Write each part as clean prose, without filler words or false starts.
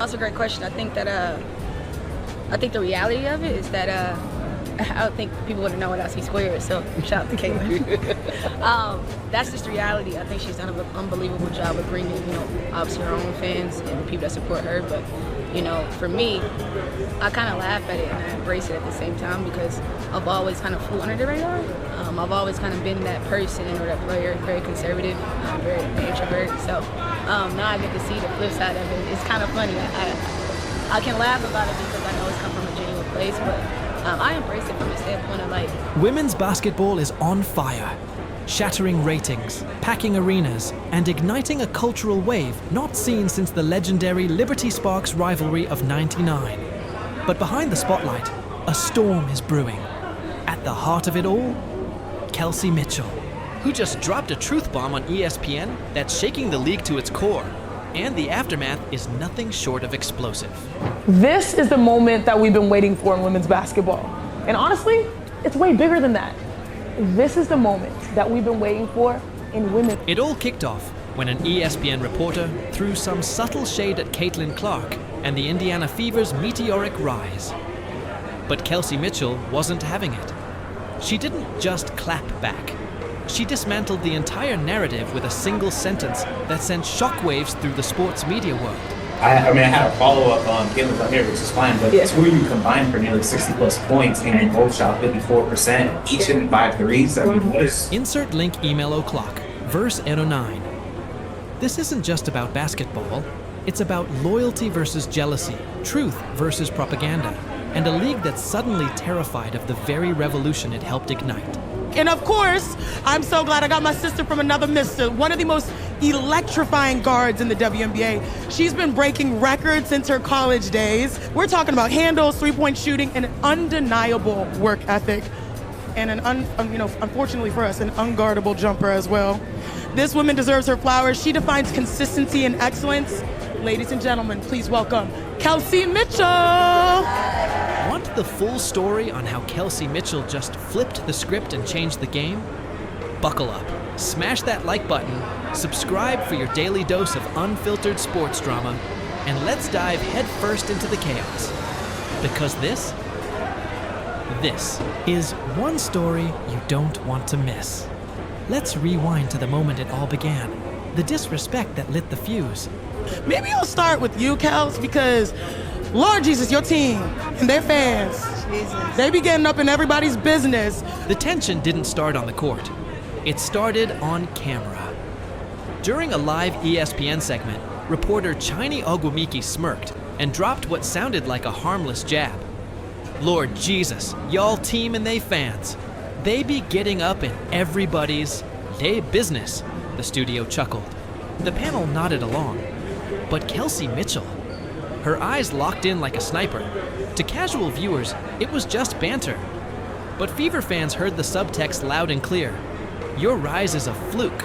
That's a great question. I think the reality of it is that I don't think people would know what I see squared, so shout out to Caitlin. That's just the reality. I think she's done an unbelievable job of bringing, obviously her own fans and the people that support her. But, for me, I kind of laugh at it and I embrace it at the same time because I've always kind of flew under the radar. I've always kind of been that person or that player, very conservative, very introvert. So now I get to see the flip side of it. It's kind of funny. I can laugh about it because I know it's come from a genuine place, but I embrace it from the standpoint of Women's basketball is on fire, shattering ratings, packing arenas, and igniting a cultural wave not seen since the legendary Liberty Sparks rivalry of '99. But behind the spotlight, a storm is brewing. At the heart of it all, Kelsey Mitchell, who just dropped a truth bomb on ESPN that's shaking the league to its core. And the aftermath is nothing short of explosive. This is the moment that we've been waiting for in women's basketball. And honestly, it's way bigger than that. This is the moment that we've been waiting for in women. It all kicked off when an ESPN reporter threw some subtle shade at Caitlin Clark and the Indiana Fever's meteoric rise. But Kelsey Mitchell wasn't having it. She didn't just clap back. She dismantled the entire narrative with a single sentence that sent shockwaves through the sports media world. I had a follow-up on Caitlin Clark here, which is fine, but it's where you combined for nearly 60-plus points and you both shot 54%, each in 5 threes. Insert link email o'clock, verse 809. This isn't just about basketball. It's about loyalty versus jealousy, truth versus propaganda, and a league that's suddenly terrified of the very revolution it helped ignite. And of course, I'm so glad I got my sister from another mister, one of the most electrifying guards in the WNBA. She's been breaking records since her college days. We're talking about handles, three-point shooting, and an undeniable work ethic. And unfortunately for us, an unguardable jumper as well. This woman deserves her flowers. She defines consistency and excellence. Ladies and gentlemen, please welcome Kelsey Mitchell. Want the full story on how Kelsey Mitchell just flipped the script and changed the game? Buckle up, smash that like button, subscribe for your daily dose of unfiltered sports drama, and let's dive headfirst into the chaos. Because this is one story you don't want to miss. Let's rewind to the moment it all began, the disrespect that lit the fuse. Maybe I'll start with you, Kels, because Lord Jesus, your team and their fans, they be getting up in everybody's business. The tension didn't start on the court. It started on camera. During a live ESPN segment, reporter Chiny Ogwumike smirked and dropped what sounded like a harmless jab. Lord Jesus, y'all team and they fans, they be getting up in everybody's day business, the studio chuckled. The panel nodded along. But Kelsey Mitchell, her eyes locked in like a sniper. To casual viewers, it was just banter. But Fever fans heard the subtext loud and clear. Your rise is a fluke.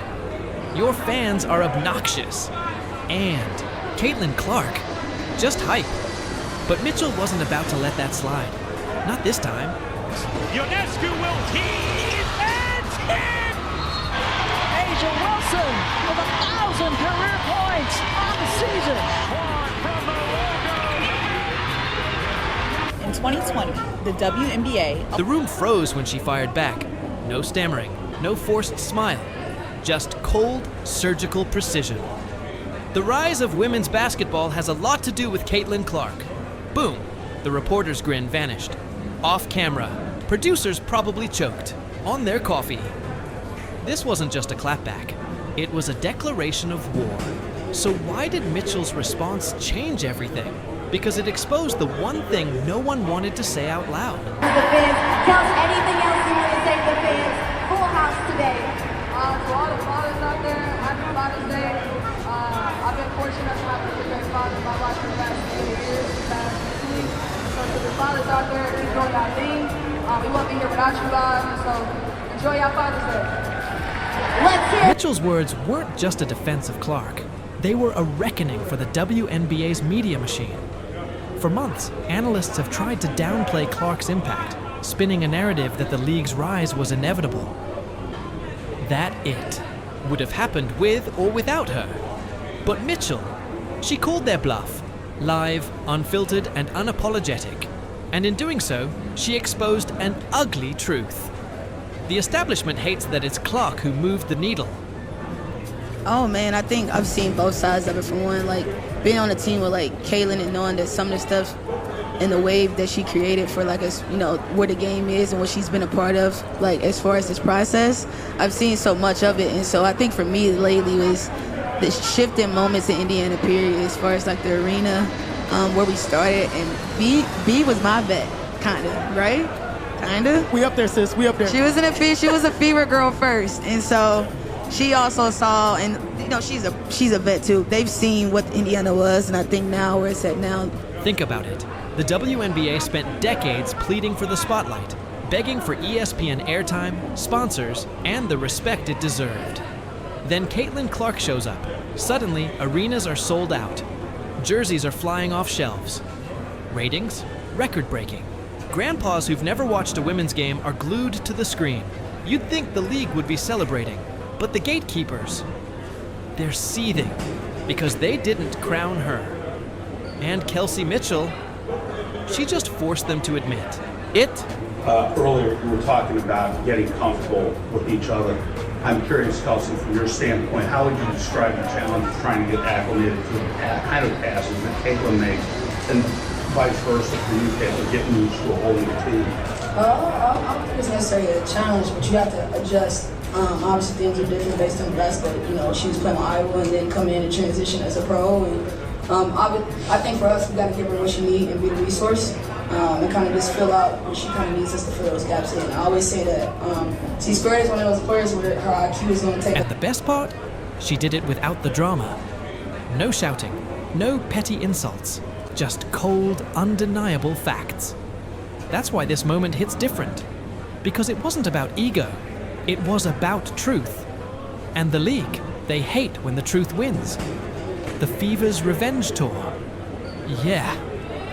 Your fans are obnoxious. And Caitlin Clark, just hype. But Mitchell wasn't about to let that slide. Not this time. Ionescu will heave and hit! Asia Wilson with 1,000 career points on the season. In 2020, the WNBA... The room froze when she fired back. No stammering, no forced smile. Just cold, surgical precision. The rise of women's basketball has a lot to do with Caitlin Clark. Boom, the reporter's grin vanished. Off camera, producers probably choked on their coffee. This wasn't just a clapback. It was a declaration of war. So why did Mitchell's response change everything? Because it exposed the one thing no one wanted to say out loud. The fans, tell us anything else you want to say to the fans. Full house today. To all the fathers out there, happy Father's Day. I've been fortunate to have a really great father in my life for the last 8 years, the past 6 weeks. So to the fathers out there, keep doing your thing. We won't be here without you guys, so enjoy your Father's Day. Let's hear. Mitchell's words weren't just a defense of Clark. They were a reckoning for the WNBA's media machine. For months, analysts have tried to downplay Clark's impact, spinning a narrative that the league's rise was inevitable. That it would have happened with or without her. But Mitchell, she called their bluff. Live, unfiltered, and unapologetic. And in doing so, she exposed an ugly truth. The establishment hates that it's Clark who moved the needle. Oh man, I think I've seen both sides of it. For one, like being on a team with like Kaylin and knowing that some of the stuff and the wave that she created for like us, you know, where the game is and what she's been a part of, like as far as this process, I've seen so much of it. And so I think for me lately was the shift in moments in Indiana period as far as like the arena, where we started, and B was my vet, kinda, right? Kinda. We up there, sis. We up there. She was a Fever girl first, and so she also saw, and you know, she's a vet too. They've seen what Indiana was, and I think now where it's at now. Think about it. The WNBA spent decades pleading for the spotlight, begging for ESPN airtime, sponsors, and the respect it deserved. Then Caitlin Clark shows up. Suddenly, arenas are sold out. Jerseys are flying off shelves. Ratings? Record-breaking. Grandpas who've never watched a women's game are glued to the screen. You'd think the league would be celebrating, but the gatekeepers, they're seething because they didn't crown her. And Kelsey Mitchell, she just forced them to admit it. Earlier, you were talking about getting comfortable with each other. I'm curious, Kelsey, from your standpoint, how would you describe the challenge of trying to get acclimated to the kind of passes that Caitlin makes, and vice versa for you, Caitlin, getting used to a whole new team? I don't think it's necessarily a challenge, but you have to adjust. Obviously, things are different based on the basketball. You know, she was playing with Iowa and then come in and transition as a pro. And I think for us, we got to give her what she needs and be the resource, and kind of just fill out what she kind of needs us to fill those gaps in. I always say that T Squared is one of those players where her IQ is going to take. And the best part? She did it without the drama. No shouting, no petty insults, just cold, undeniable facts. That's why this moment hits different. Because it wasn't about ego, it was about truth. And the league, they hate when the truth wins. The Fever's revenge tour. Yeah,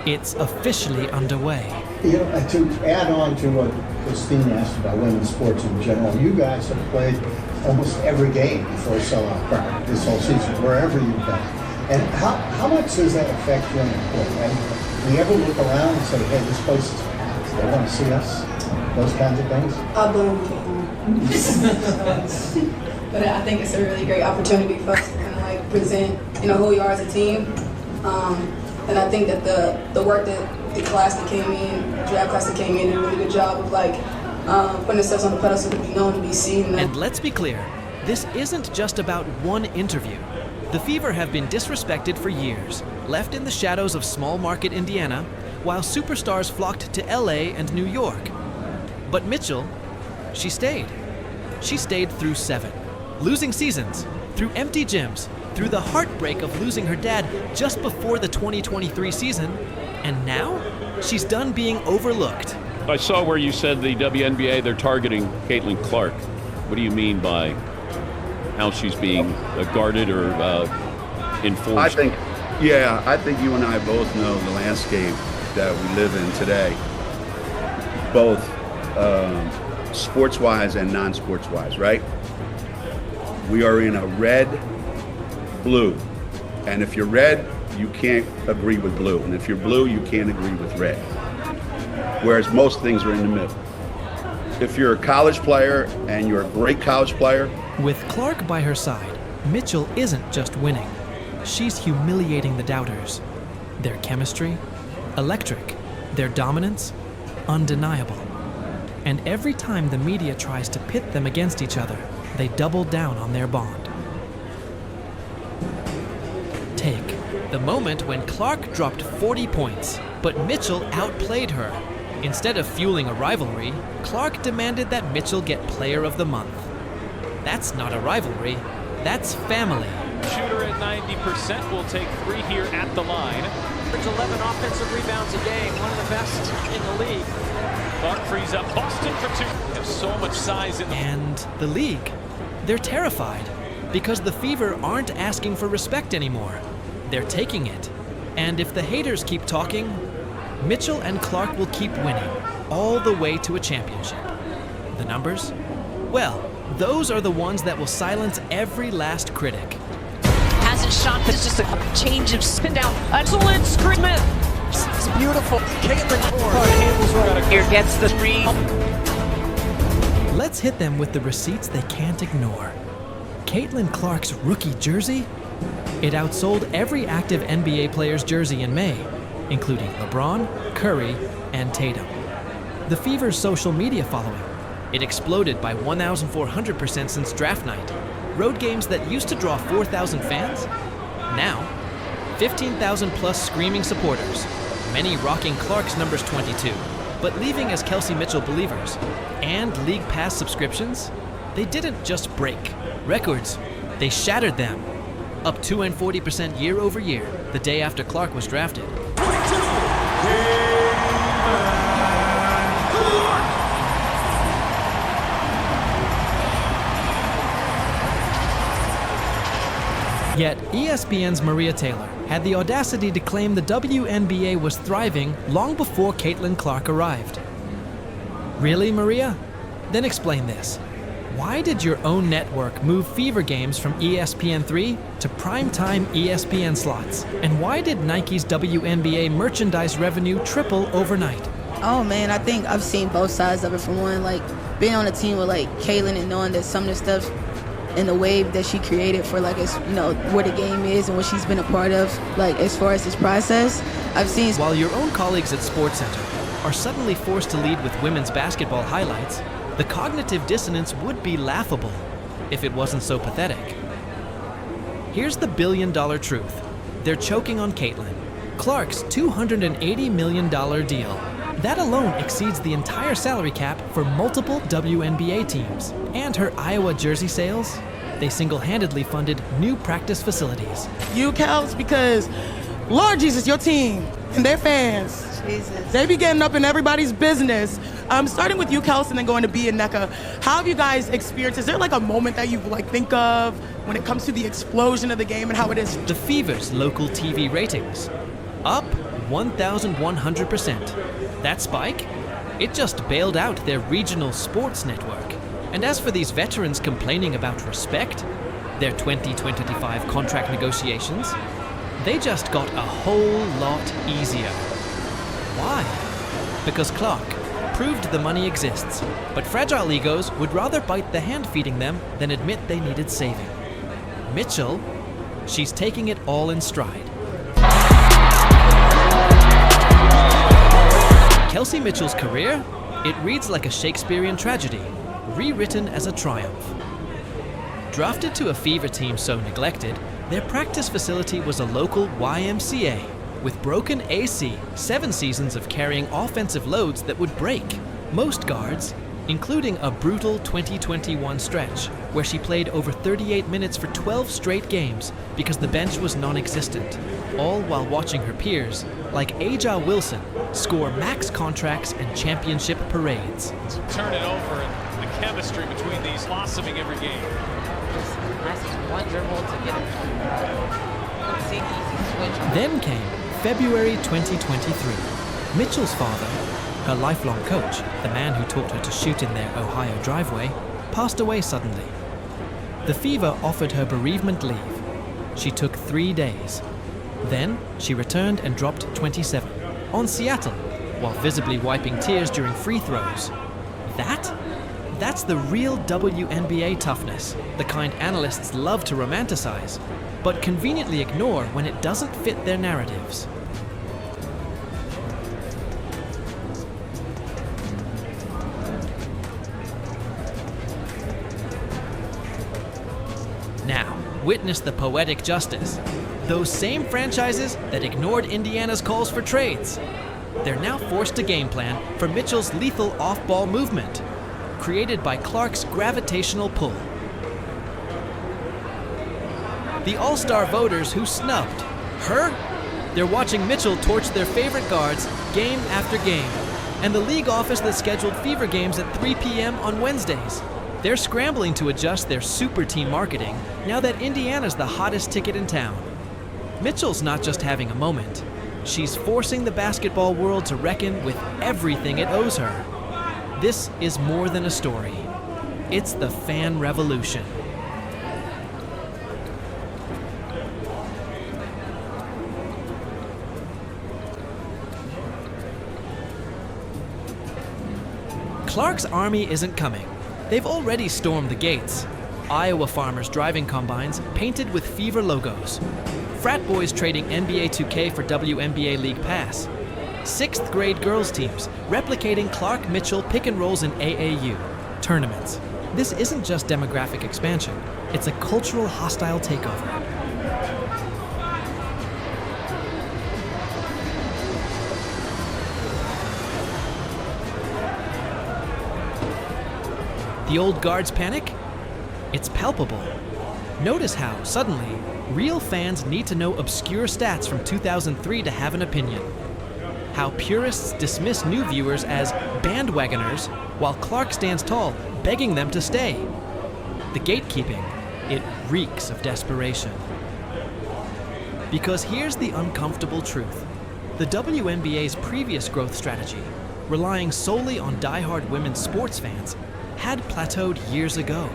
it's officially underway. You know, to add on to what Christine asked about women's sports in general, you guys have played almost every game before sellout crowd this whole season, wherever you've been. And how much does that affect you on the court? And do you ever look around and say, hey, this place is packed, they want to see us? Those kinds of things? I believe But I think it's a really great opportunity for us to kind of like present, you know, who we are as a team. And I think that the work that the class that came in, the draft class that came in, did a really good job of like putting themselves on the pedestal to be known, to be seen. And let's be clear, this isn't just about one interview. The Fever have been disrespected for years, left in the shadows of small market Indiana, while superstars flocked to LA and New York. But Mitchell, she stayed. She stayed through 7. Losing seasons, through empty gyms, through the heartbreak of losing her dad just before the 2023 season, and now she's done being overlooked. I saw where you said the WNBA, they're targeting Caitlin Clark. What do you mean by how she's being guarded or enforced? I think you and I both know the landscape that we live in today, both sports-wise and non-sports-wise, right? We are in a red-blue, and if you're red, you can't agree with blue, and if you're blue, you can't agree with red, whereas most things are in the middle. If you're a college player and you're a great college player. With Clark by her side, Mitchell isn't just winning. She's humiliating the doubters. Their chemistry, electric. Their dominance, undeniable. And every time the media tries to pit them against each other, they double down on their bond. Take the moment when Clark dropped 40 points, but Mitchell outplayed her. Instead of fueling a rivalry, Clark demanded that Mitchell get Player of the Month. That's not a rivalry, that's family. Shooter at 90% will take 3 here at the line. 11 offensive rebounds a game, one of the best in the league. Clark frees up Boston for 2. Has so much size in the... And the league, they're terrified because the Fever aren't asking for respect anymore. They're taking it. And if the haters keep talking, Mitchell and Clark will keep winning all the way to a championship. The numbers? Well, those are the ones that will silence every last critic. Pass decent shot, but it's just a change of spin down. Excellent screen. It's beautiful. Caitlin handles right here, gets the three. Let's hit them with the receipts they can't ignore. Caitlin Clark's rookie jersey? It outsold every active NBA player's jersey in May, including LeBron, Curry, and Tatum. The Fever's social media following. It exploded by 1,400% since draft night. Road games that used to draw 4,000 fans? Now, 15,000 plus screaming supporters, many rocking Clark's numbers 22, but leaving as Kelsey Mitchell believers. And League Pass subscriptions? They didn't just break records, they shattered them. Up 240% year over year, the day after Clark was drafted. Yet, ESPN's Maria Taylor had the audacity to claim the WNBA was thriving long before Caitlin Clark arrived. Really, Maria? Then explain this. Why did your own network move Fever games from ESPN3 to primetime ESPN slots? And why did Nike's WNBA merchandise revenue triple overnight? Oh man, I think I've seen both sides of it. From one, like being on a team with like Caitlin and knowing that some of the stuff and the wave that she created for like, as you know, where the game is and what she's been a part of, like as far as this process, I've seen. While your own colleagues at SportsCenter are suddenly forced to lead with women's basketball highlights, the cognitive dissonance would be laughable if it wasn't so pathetic. Here's the billion-dollar truth. They're choking on Caitlin. Clark's $280 million deal. That alone exceeds the entire salary cap for multiple WNBA teams. And her Iowa jersey sales? They single-handedly funded new practice facilities. You, Kels, because Lord Jesus, your team and their fans, Jesus. They be getting up in everybody's business. Starting with you, Kelsey, and then going to B and NECA. How have you guys experienced? Is there like a moment that you like think of when it comes to the explosion of the game and how it is? The Fever's local TV ratings up 1,100%. That spike? It just bailed out their regional sports network. And as for these veterans complaining about respect, their 2025 contract negotiations, they just got a whole lot easier. Why? Because Clark proved the money exists, but fragile egos would rather bite the hand feeding them than admit they needed saving. Mitchell, she's taking it all in stride. Kelsey Mitchell's career? It reads like a Shakespearean tragedy, rewritten as a triumph. Drafted to a Fever team so neglected, their practice facility was a local YMCA with broken AC, 7 seasons of carrying offensive loads that would break. Most guards, including a brutal 2021 stretch where she played over 38 minutes for 12 straight games because the bench was non-existent, all while watching her peers, like Aja Wilson, score max contracts and championship parades. Turn it over, and the chemistry between these blossoming every game. I see one dribble to get it. Easy switch. Then came February 2023. Mitchell's father, her lifelong coach, the man who taught her to shoot in their Ohio driveway, passed away suddenly. The Fever offered her bereavement leave. She took 3 days. Then she returned and dropped 27 on Seattle, while visibly wiping tears during free throws. That's the real WNBA toughness, the kind analysts love to romanticize, but conveniently ignore when it doesn't fit their narratives. Now, witness the poetic justice. Those same franchises that ignored Indiana's calls for trades. They're now forced to game plan for Mitchell's lethal off-ball movement, created by Clark's gravitational pull. The all-star voters who snubbed her, they're watching Mitchell torch their favorite guards game after game, and the league office that scheduled Fever games at 3 p.m. on Wednesdays. They're scrambling to adjust their super team marketing now that Indiana's the hottest ticket in town. Mitchell's not just having a moment. She's forcing the basketball world to reckon with everything it owes her. This is more than a story. It's the fan revolution. Clark's army isn't coming. They've already stormed the gates. Iowa farmers driving combines painted with Fever logos. Frat boys trading NBA 2K for WNBA League Pass. 6th grade girls teams replicating Clark Mitchell pick and rolls in AAU tournaments. This isn't just demographic expansion, it's a cultural hostile takeover. The old guards panic? It's palpable. Notice how, suddenly, real fans need to know obscure stats from 2003 to have an opinion. How purists dismiss new viewers as bandwagoners, while Clark stands tall, begging them to stay. The gatekeeping, it reeks of desperation. Because here's the uncomfortable truth. The WNBA's previous growth strategy, relying solely on diehard women's sports fans, had plateaued years ago.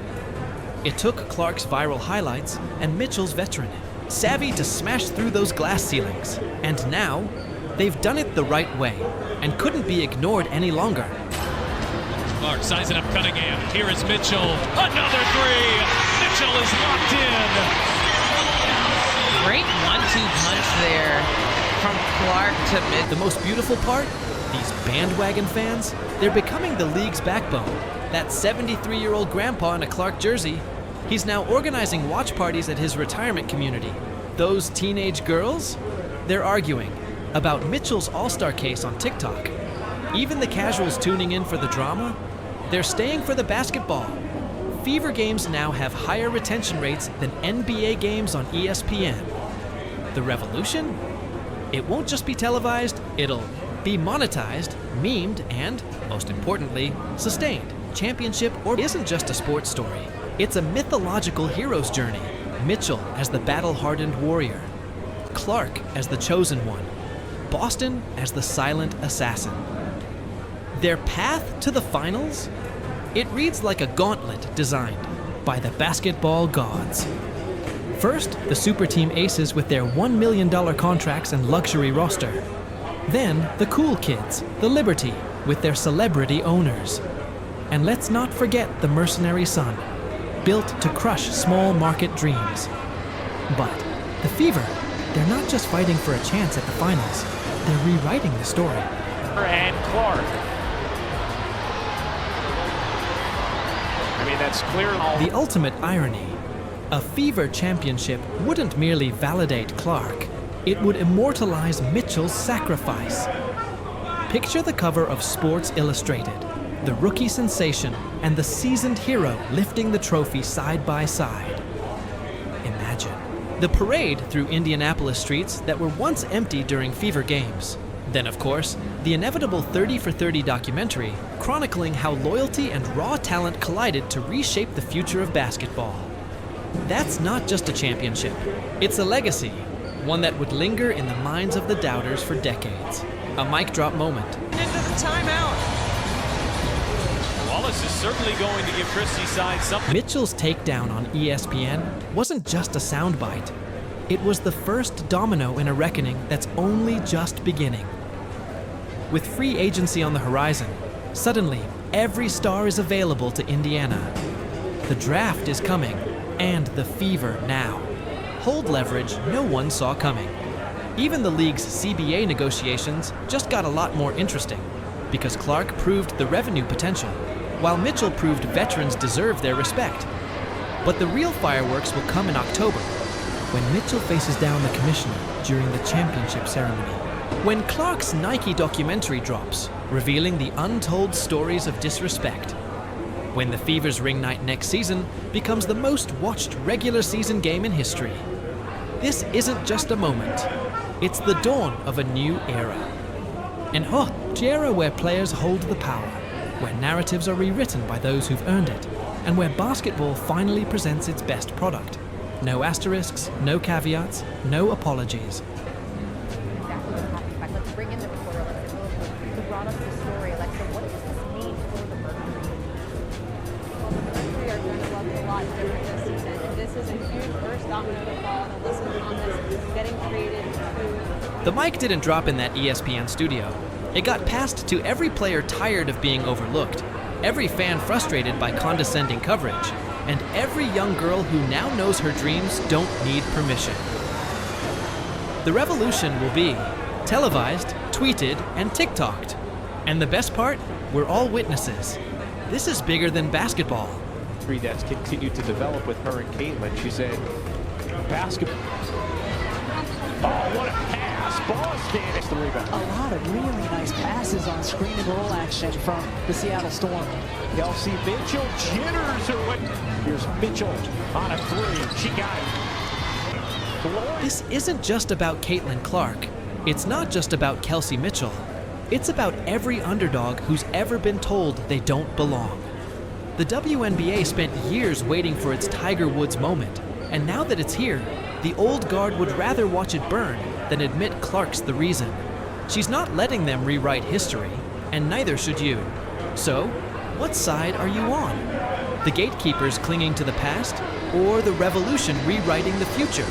It took Clark's viral highlights and Mitchell's veteran, savvy to smash through those glass ceilings. And now, they've done it the right way and couldn't be ignored any longer. Clark sizing up Cunningham. Here is Mitchell. Another three. Mitchell is locked in. Great 1-2 punch there from Clark to Mitchell. The most beautiful part? These bandwagon fans, they're becoming the league's backbone. That 73-year-old grandpa in a Clark jersey, he's now organizing watch parties at his retirement community. Those teenage girls? They're arguing about Mitchell's All-Star case on TikTok. Even the casuals tuning in for the drama, they're staying for the basketball. Fever games now have higher retention rates than NBA games on ESPN. The revolution? It won't just be televised, it'll be monetized, memed, and, most importantly, sustained. Championship or isn't just a sports story. It's a mythological hero's journey. Mitchell as the battle-hardened warrior. Clark as the chosen one. Boston as the silent assassin. Their path to the finals? It reads like a gauntlet designed by the basketball gods. First, the super team aces with their $1 million contracts and luxury roster. Then, the cool kids, the Liberty, with their celebrity owners. And let's not forget the mercenary son, built to crush small market dreams. But the Fever, they're not just fighting for a chance at the finals, they're rewriting the story. And Clark. I mean, that's clear. The ultimate irony, a Fever championship wouldn't merely validate Clark, it would immortalize Mitchell's sacrifice. Picture the cover of Sports Illustrated. The rookie sensation and the seasoned hero lifting the trophy side by side. Imagine. The parade through Indianapolis streets that were once empty during Fever games. Then, of course, the inevitable 30 for 30 documentary chronicling how loyalty and raw talent collided to reshape the future of basketball. That's not just a championship. It's a legacy, one that would linger in the minds of the doubters for decades. A mic drop moment. Into the timeout. Wallace is certainly going to give Christie's side something. Mitchell's takedown on ESPN wasn't just a soundbite. It was the first domino in a reckoning that's only just beginning. With free agency on the horizon, suddenly every star is available to Indiana. The draft is coming, and the Fever now. Hold leverage no one saw coming. Even the league's CBA negotiations just got a lot more interesting, because Clark proved the revenue potential, while Mitchell proved veterans deserve their respect. But the real fireworks will come in October, when Mitchell faces down the commissioner during the championship ceremony. When Clark's Nike documentary drops, revealing the untold stories of disrespect. When the Fever's ring night next season becomes the most watched regular season game in history. This isn't just a moment, it's the dawn of a new era. An era where players hold the power, where narratives are rewritten by those who've earned it, and where basketball finally presents its best product. No asterisks, no caveats, no apologies. Let's bring in the reporter, Alexa. You brought up the story, Alexa. What does this mean for the Mercury? Well, the Mercury are going to look a lot different this season, and this is a huge first domino to fall. And Alyssa Thomas getting traded to... The mic didn't drop in that ESPN studio. It got passed to every player tired of being overlooked, every fan frustrated by condescending coverage, and every young girl who now knows her dreams don't need permission. The revolution will be televised, tweeted, and TikToked. And the best part? We're all witnesses. This is bigger than basketball. That's continued to develop with her and Caitlin. She said, basketball. Oh, what a pass. Boston is the rebound. A lot of really nice passes on screen and roll action from the Seattle Storm. Kelsey Mitchell jitters her way. Here's Mitchell on a three. She got it. This isn't just about Caitlin Clark. It's not just about Kelsey Mitchell. It's about every underdog who's ever been told they don't belong. The WNBA spent years waiting for its Tiger Woods moment, and now that it's here, the old guard would rather watch it burn than admit Clark's the reason. She's not letting them rewrite history, and neither should you. So, what side are you on? The gatekeepers clinging to the past, or the revolution rewriting the future?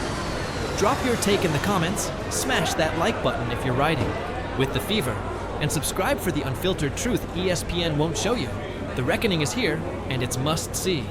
Drop your take in the comments, smash that like button if you're riding with the fever, and subscribe for the unfiltered truth ESPN won't show you. The reckoning is here, and it's must-see.